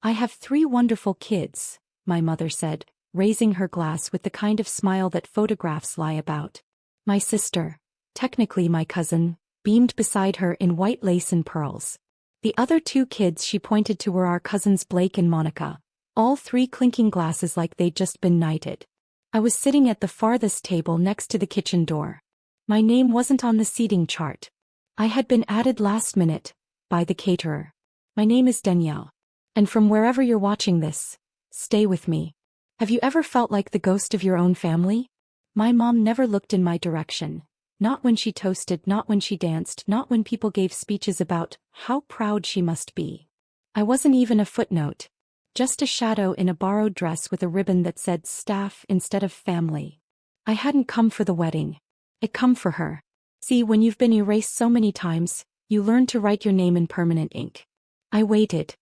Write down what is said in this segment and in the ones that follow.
I have 3 wonderful kids, my mother said, raising her glass with the kind of smile that photographs lie about. My sister, technically my cousin, beamed beside her in white lace and pearls. The other 2 kids she pointed to were our cousins Blake and Monica, all 3 clinking glasses like they'd just been knighted. I was sitting at the farthest table next to the kitchen door. My name wasn't on the seating chart. I had been added last minute, by the caterer. My name is Danielle. And from wherever you're watching this, stay with me. Have you ever felt like the ghost of your own family? My mom never looked in my direction. Not when she toasted, not when she danced, not when people gave speeches about how proud she must be. I wasn't even a footnote. Just a shadow in a borrowed dress with a ribbon that said staff instead of family. I hadn't come for the wedding. I'd come for her. See, when you've been erased so many times, you learn to write your name in permanent ink. I waited.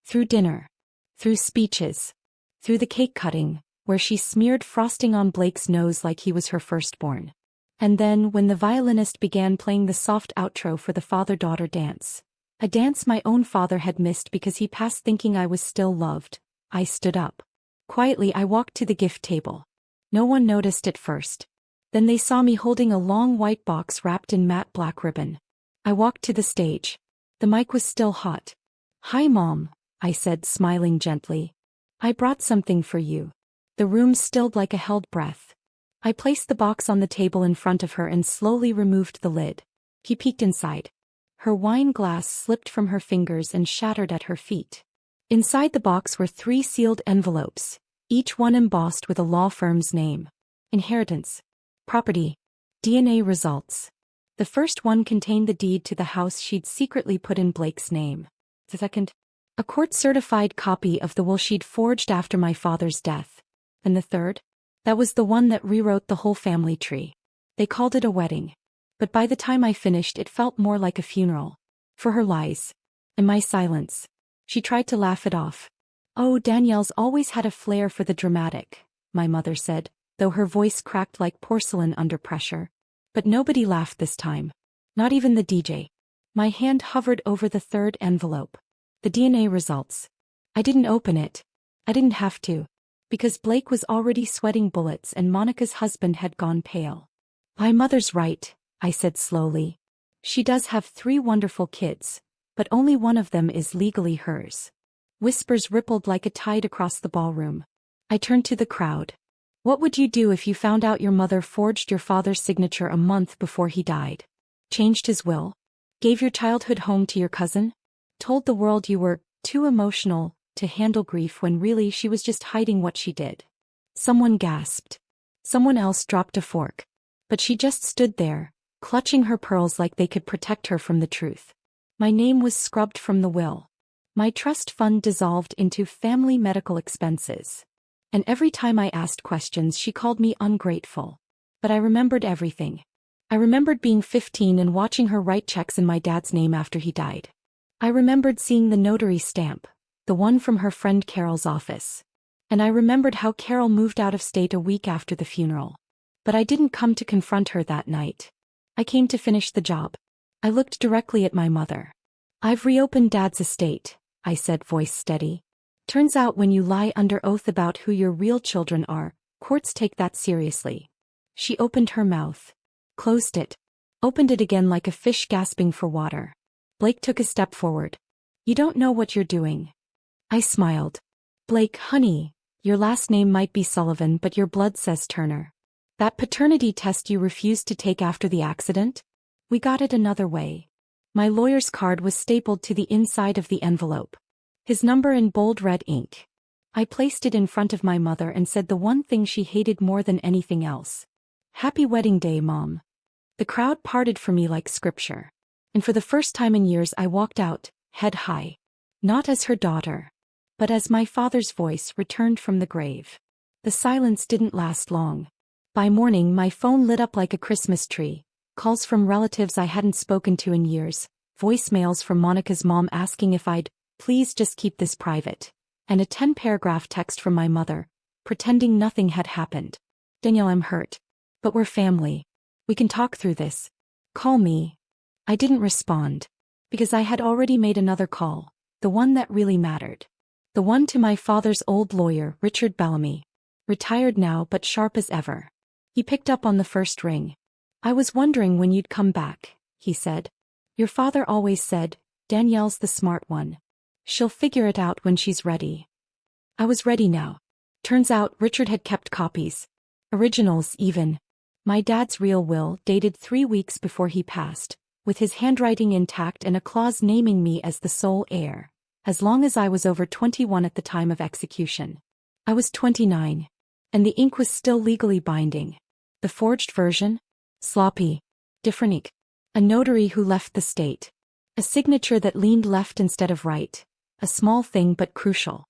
Through dinner. Through speeches. Through the cake cutting, where she smeared frosting on Blake's nose like he was her firstborn. And then, when the violinist began playing the soft outro for the father-daughter dance, a dance my own father had missed because he passed thinking I was still loved, I stood up. Quietly I walked to the gift table. No one noticed at first. Then they saw me holding a long white box wrapped in matte black ribbon. I walked to the stage. The mic was still hot. "Hi, Mom," I said, smiling gently. "I brought something for you." The room stilled like a held breath. I placed the box on the table in front of her and slowly removed the lid. He peeked inside. Her wine glass slipped from her fingers and shattered at her feet. Inside the box were 3 sealed envelopes, each one embossed with a law firm's name. Inheritance. Property. DNA results. The first one contained the deed to the house she'd secretly put in Blake's name. The second, a court-certified copy of the will she'd forged after my father's death. And the third? That was the one that rewrote the whole family tree. They called it a wedding. But by the time I finished it felt more like a funeral. For her lies. And my silence. She tried to laugh it off. "Oh, Danielle's always had a flair for the dramatic," my mother said, though her voice cracked like porcelain under pressure. But nobody laughed this time. Not even the DJ. My hand hovered over the third envelope. The DNA results. I didn't open it. I didn't have to. Because Blake was already sweating bullets and Monica's husband had gone pale. "My mother's right," I said slowly. "She does have 3 wonderful kids, but only one of them is legally hers." Whispers rippled like a tide across the ballroom. I turned to the crowd. "What would you do if you found out your mother forged your father's signature a month before he died? Changed his will? Gave your childhood home to your cousin? Told the world you were too emotional to handle grief when really she was just hiding what she did?" Someone gasped. Someone else dropped a fork. But she just stood there, clutching her pearls like they could protect her from the truth. My name was scrubbed from the will. My trust fund dissolved into family medical expenses. And every time I asked questions she called me ungrateful. But I remembered everything. I remembered being 15 and watching her write checks in my dad's name after he died. I remembered seeing the notary stamp, the one from her friend Carol's office. And I remembered how Carol moved out of state a week after the funeral. But I didn't come to confront her that night. I came to finish the job. I looked directly at my mother. "I've reopened Dad's estate," I said, voice steady. "Turns out when you lie under oath about who your real children are, courts take that seriously." She opened her mouth. Closed it. Opened it again like a fish gasping for water. Blake took a step forward. "You don't know what you're doing." I smiled. "Blake, honey, your last name might be Sullivan but your blood says Turner. That paternity test you refused to take after the accident? We got it another way." My lawyer's card was stapled to the inside of the envelope. His number in bold red ink. I placed it in front of my mother and said the one thing she hated more than anything else. "Happy wedding day, Mom." The crowd parted for me like scripture. And for the first time in years I walked out, head high. Not as her daughter. But as my father's voice returned from the grave. The silence didn't last long. By morning my phone lit up like a Christmas tree. Calls from relatives I hadn't spoken to in years. Voicemails from Monica's mom asking if I'd please just keep this private. And a 10-paragraph text from my mother, pretending nothing had happened. "Danielle, I'm hurt. But we're family. We can talk through this. Call me." I didn't respond. Because I had already made another call, the one that really mattered. The one to my father's old lawyer, Richard Bellamy. Retired now but sharp as ever. He picked up on the first ring. "I was wondering when you'd come back," he said. "Your father always said, Danielle's the smart one. She'll figure it out when she's ready." I was ready now. Turns out Richard had kept copies. Originals, even. My dad's real will, dated 3 weeks before he passed, with his handwriting intact and a clause naming me as the sole heir, as long as I was over 21 at the time of execution. I was 29. And the ink was still legally binding. The forged version? Sloppy. Different ink. A notary who left the state. A signature that leaned left instead of right. A small thing but crucial.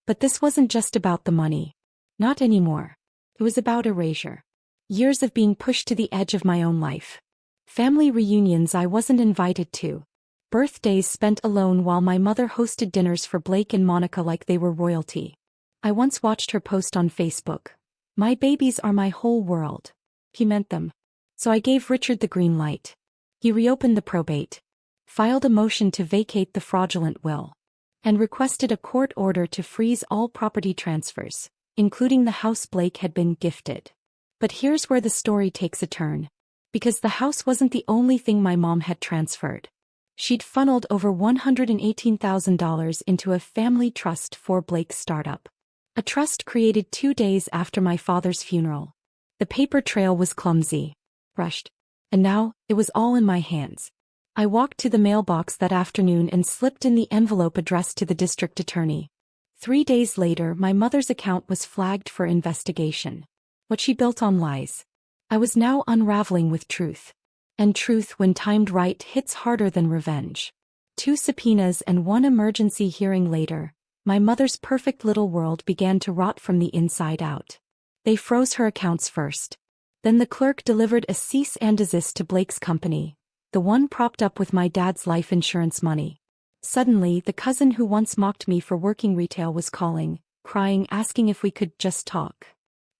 But this wasn't just about the money. Not anymore. It was about erasure. Years of being pushed to the edge of my own life. Family reunions I wasn't invited to. Birthdays spent alone while my mother hosted dinners for Blake and Monica like they were royalty. I once watched her post on Facebook. "My babies are my whole world." He meant them. So I gave Richard the green light. He reopened the probate. Filed a motion to vacate the fraudulent will. And requested a court order to freeze all property transfers, including the house Blake had been gifted. But here's where the story takes a turn. Because the house wasn't the only thing my mom had transferred. She'd funneled over $118,000 into a family trust for Blake's startup. A trust created 2 days after my father's funeral. The paper trail was clumsy. Rushed. And now, it was all in my hands. I walked to the mailbox that afternoon and slipped in the envelope addressed to the district attorney. 3 days later, my mother's account was flagged for investigation. What she built on lies. I was now unraveling with truth. And truth, when timed right, hits harder than revenge. 2 subpoenas and 1 emergency hearing later, my mother's perfect little world began to rot from the inside out. They froze her accounts first. Then the clerk delivered a cease and desist to Blake's company, the one propped up with my dad's life insurance money. Suddenly, the cousin who once mocked me for working retail was calling, crying, asking if we could just talk.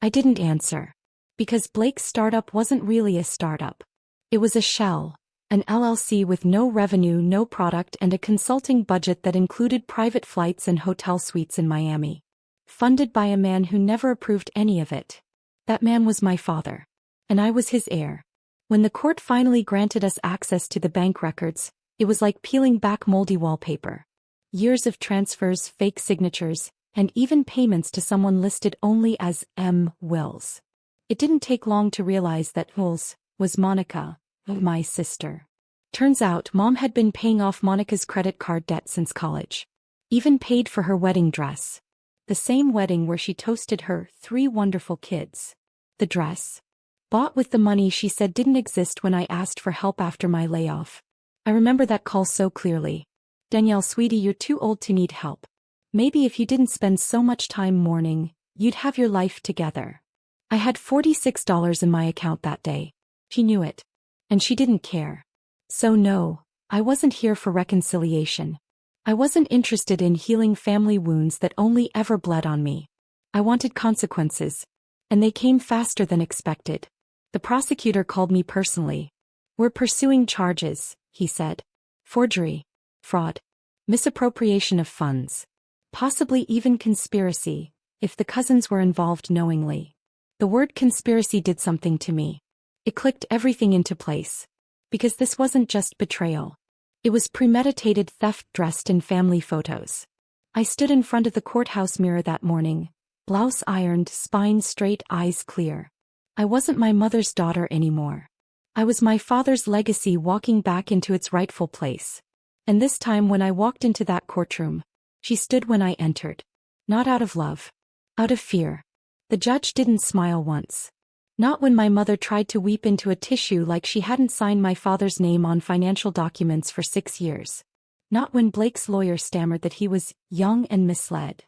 I didn't answer. Because Blake's startup wasn't really a startup. It was a shell. An LLC with no revenue, no product, and a consulting budget that included private flights and hotel suites in Miami. Funded by a man who never approved any of it. That man was my father. And I was his heir. When the court finally granted us access to the bank records, it was like peeling back moldy wallpaper. Years of transfers, fake signatures, and even payments to someone listed only as M. Wills. It didn't take long to realize that Wills was Monica, my sister. Turns out Mom had been paying off Monica's credit card debt since college. Even paid for her wedding dress. The same wedding where she toasted her 3 wonderful kids. The dress. Bought with the money she said didn't exist when I asked for help after my layoff. I remember that call so clearly. "Danielle, sweetie, you're too old to need help. Maybe if you didn't spend so much time mourning, you'd have your life together." I had $46 in my account that day. She knew it. And she didn't care. So no, I wasn't here for reconciliation. I wasn't interested in healing family wounds that only ever bled on me. I wanted consequences. And they came faster than expected. The prosecutor called me personally. "We're pursuing charges," he said. "Forgery. Fraud. Misappropriation of funds. Possibly even conspiracy, if the cousins were involved knowingly." The word conspiracy did something to me. It clicked everything into place. Because this wasn't just betrayal. It was premeditated theft dressed in family photos. I stood in front of the courthouse mirror that morning, blouse ironed, spine straight, eyes clear. I wasn't my mother's daughter anymore. I was my father's legacy walking back into its rightful place. And this time when I walked into that courtroom, she stood when I entered. Not out of love. Out of fear. The judge didn't smile once. Not when my mother tried to weep into a tissue like she hadn't signed my father's name on financial documents for 6 years. Not when Blake's lawyer stammered that he was young and misled.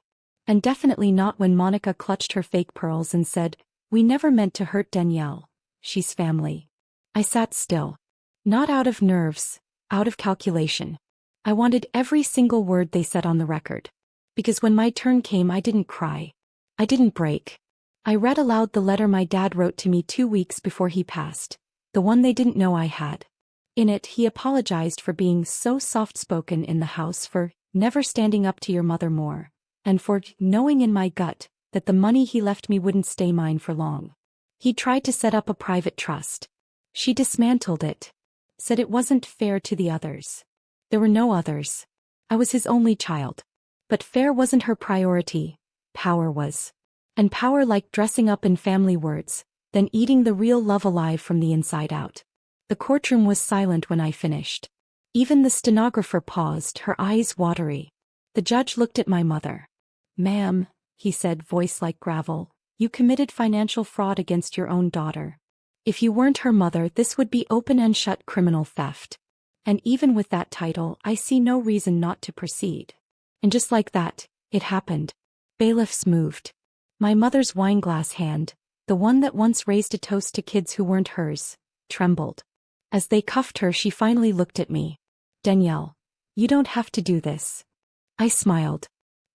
And definitely not when Monica clutched her fake pearls and said, "We never meant to hurt Danielle. She's family." I sat still. Not out of nerves, out of calculation. I wanted every single word they said on the record. Because when my turn came, I didn't cry. I didn't break. I read aloud the letter my dad wrote to me 2 weeks before he passed, the one they didn't know I had. In it, he apologized for being so soft-spoken in the house, for never standing up to your mother more, and for knowing in my gut that the money he left me wouldn't stay mine for long. He tried to set up a private trust. She dismantled it. Said it wasn't fair to the others. There were no others. I was his only child. But fair wasn't her priority. Power was. And power like dressing up in family words, then eating the real love alive from the inside out. The courtroom was silent when I finished. Even the stenographer paused, her eyes watery. The judge looked at my mother. "Ma'am," he said, voice like gravel, "you committed financial fraud against your own daughter. If you weren't her mother, this would be open and shut criminal theft. And even with that title, I see no reason not to proceed." And just like that, it happened. Bailiffs moved. My mother's wineglass hand, the one that once raised a toast to kids who weren't hers, trembled. As they cuffed her, she finally looked at me. "Danielle, you don't have to do this." I smiled.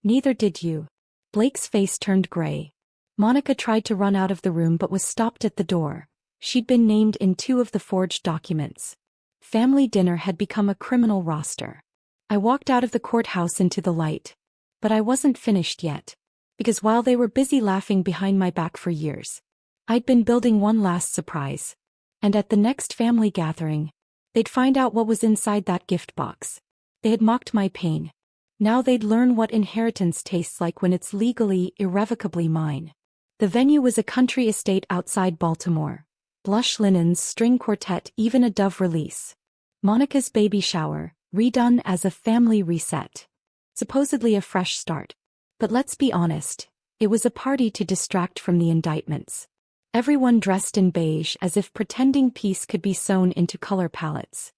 "Neither did you." Blake's face turned gray. Monica tried to run out of the room but was stopped at the door. She'd been named in 2 of the forged documents. Family dinner had become a criminal roster. I walked out of the courthouse into the light. But I wasn't finished yet. Because while they were busy laughing behind my back for years, I'd been building one last surprise. And at the next family gathering, they'd find out what was inside that gift box. They had mocked my pain. Now they'd learn what inheritance tastes like when it's legally, irrevocably mine. The venue was a country estate outside Baltimore. Blush linens, string quartet, even a Dove release. Monica's baby shower, redone as a family reset. Supposedly a fresh start. But let's be honest, it was a party to distract from the indictments. Everyone dressed in beige as if pretending peace could be sewn into color palettes.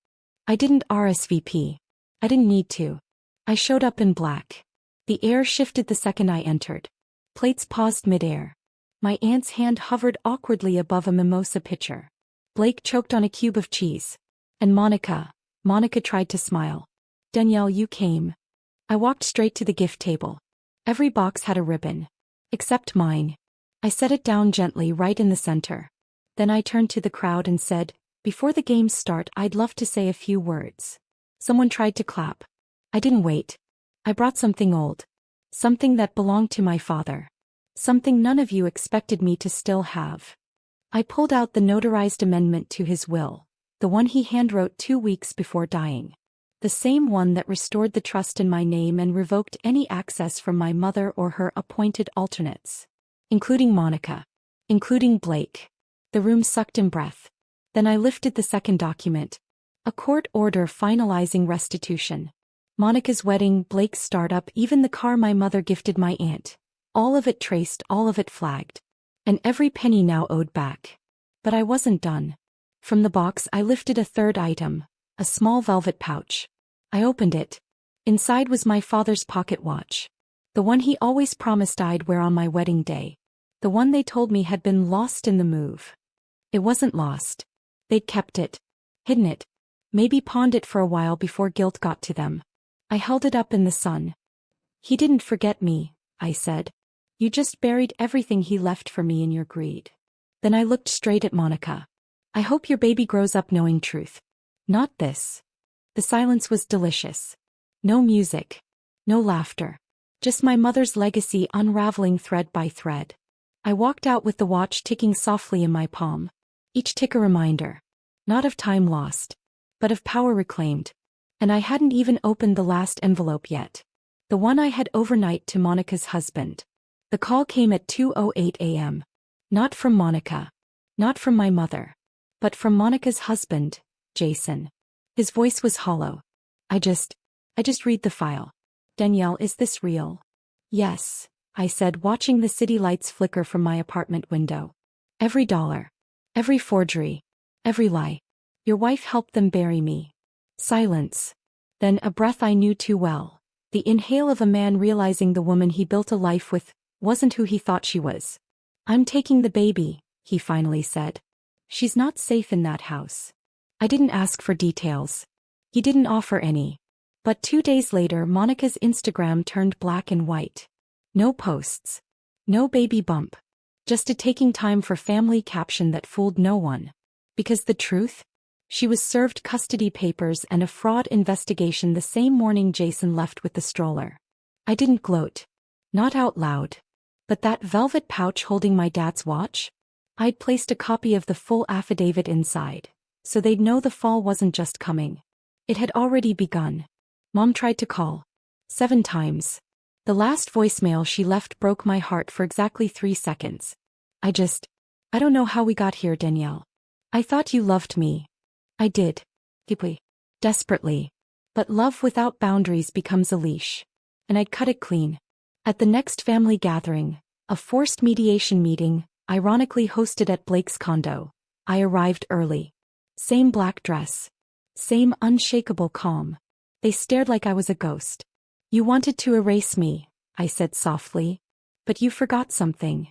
I didn't RSVP. I didn't need to. I showed up in black. The air shifted the second I entered. Plates paused midair. My aunt's hand hovered awkwardly above a mimosa pitcher. Blake choked on a cube of cheese. And Monica tried to smile. "Danielle, you came." I walked straight to the gift table. Every box had a ribbon. Except mine. I set it down gently right in the center. Then I turned to the crowd and said, "Before the games start, I'd love to say a few words." Someone tried to clap. I didn't wait. I brought something old. Something that belonged to my father. Something none of you expected me to still have. I pulled out the notarized amendment to his will, the one he handwrote 2 weeks before dying. The same one that restored the trust in my name and revoked any access from my mother or her appointed alternates. Including Monica. Including Blake. The room sucked in breath. Then I lifted the second document. A court order finalizing restitution. Monica's wedding, Blake's startup, even the car my mother gifted my aunt. All of it traced, all of it flagged. And every penny now owed back. But I wasn't done. From the box I lifted a third item. A small velvet pouch. I opened it. Inside was my father's pocket watch. The one he always promised I'd wear on my wedding day. The one they told me had been lost in the move. It wasn't lost. They'd kept it. Hidden it. Maybe pawned it for a while before guilt got to them. I held it up in the sun. "He didn't forget me," I said. "You just buried everything he left for me in your greed." Then I looked straight at Monica. "I hope your baby grows up knowing truth. Not this." The silence was delicious. No music. No laughter. Just my mother's legacy unraveling thread by thread. I walked out with the watch ticking softly in my palm. Each tick a reminder. Not of time lost. But of power reclaimed. And I hadn't even opened the last envelope yet. The one I had overnight to Monica's husband. The call came at 2:08 a.m. Not from Monica. Not from my mother. But from Monica's husband, Jason. His voice was hollow. I just read the file. "Danielle, is this real?" "Yes," I said, watching the city lights flicker from my apartment window. "Every dollar. Every forgery. Every lie. Your wife helped them bury me." Silence. Then a breath I knew too well. The inhale of a man realizing the woman he built a life with wasn't who he thought she was. "I'm taking the baby," he finally said. "She's not safe in that house." I didn't ask for details. He didn't offer any. But 2 days later, Monica's Instagram turned black and white. No posts. No baby bump. Just a taking time for family caption that fooled no one. Because the truth? She was served custody papers and a fraud investigation the same morning Jason left with the stroller. I didn't gloat. Not out loud. But that velvet pouch holding my dad's watch? I'd placed a copy of the full affidavit inside, so they'd know the fall wasn't just coming. It had already begun. Mom tried to call. 7 times. The last voicemail she left broke my heart for exactly 3 seconds. I don't know how we got here, Danielle. I thought you loved me. I did. Deeply. Desperately. But love without boundaries becomes a leash. And I'd cut it clean. At the next family gathering, a forced mediation meeting, ironically hosted at Blake's condo, I arrived early. Same black dress. Same unshakable calm. They stared like I was a ghost. You wanted to erase me, I said softly. But you forgot something.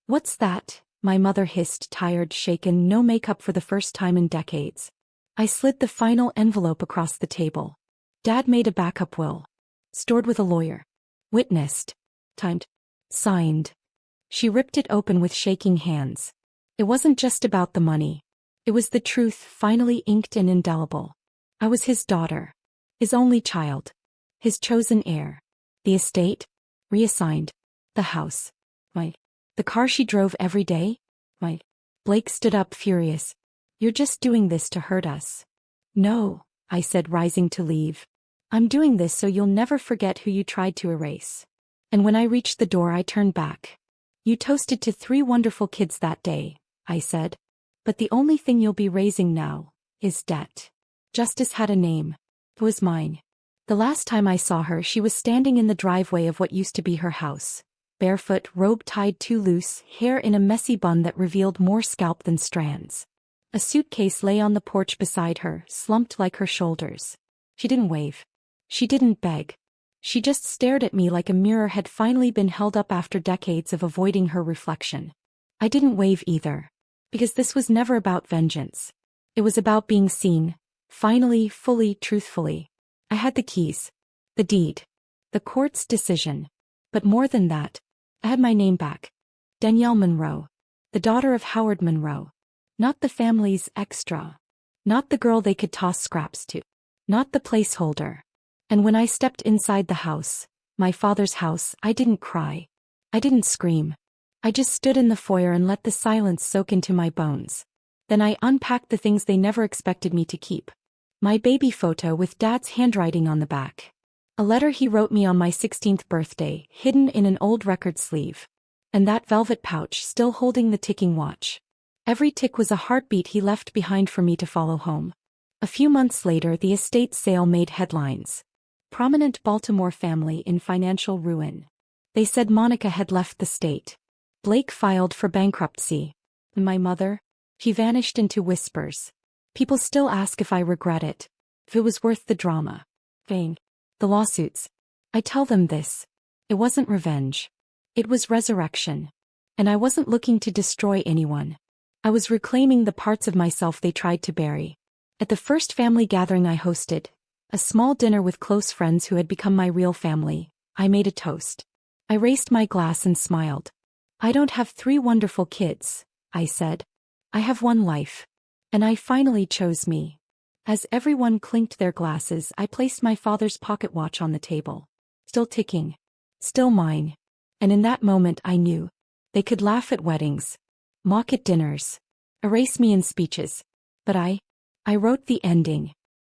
What's that? My mother hissed, tired, shaken, no makeup for the first time in decades. I slid the final envelope across the table. Dad made a backup will. Stored with a lawyer. Witnessed. Timed. Signed. She ripped it open with shaking hands. It wasn't just about the money. It was the truth, finally inked and indelible. I was his daughter. His only child. His chosen heir. The estate? Reassigned. The house. The car she drove every day? Blake stood up, furious. You're just doing this to hurt us. No, I said, rising to leave. I'm doing this so you'll never forget who you tried to erase. And when I reached the door, I turned back. You toasted to 3 wonderful kids that day, I said. But the only thing you'll be raising now is debt. Justice had a name. It was mine. The last time I saw her, she was standing in the driveway of what used to be her house. Barefoot, robe tied too loose, hair in a messy bun that revealed more scalp than strands. A suitcase lay on the porch beside her, slumped like her shoulders. She didn't wave. She didn't beg. She just stared at me like a mirror had finally been held up after decades of avoiding her reflection. I didn't wave either. Because this was never about vengeance. It was about being seen. Finally, fully, truthfully. I had the keys. The deed. The court's decision. But more than that, I had my name back. Danielle Monroe. The daughter of Howard Monroe. Not the family's extra. Not the girl they could toss scraps to. Not the placeholder. And when I stepped inside the house, my father's house, I didn't cry. I didn't scream. I just stood in the foyer and let the silence soak into my bones. Then I unpacked the things they never expected me to keep. My baby photo with Dad's handwriting on the back. A letter he wrote me on my 16th birthday, hidden in an old record sleeve. And that velvet pouch still holding the ticking watch. Every tick was a heartbeat he left behind for me to follow home. A few months later, the estate sale made headlines. Prominent Baltimore family in financial ruin. They said Monica had left the state. Blake filed for bankruptcy. And my mother? She vanished into whispers. People still ask if I regret it. If it was worth the drama. Vain. The lawsuits. I tell them this. It wasn't revenge. It was resurrection. And I wasn't looking to destroy anyone. I was reclaiming the parts of myself they tried to bury. At the first family gathering I hosted, a small dinner with close friends who had become my real family, I made a toast. I raised my glass and smiled. I don't have 3 wonderful kids, I said. I have 1 life. And I finally chose me. As everyone clinked their glasses, I placed my father's pocket watch on the table. Still ticking. Still mine. And in that moment I knew. They could laugh at weddings. Mock at dinners. Erase me in speeches. But I wrote the ending.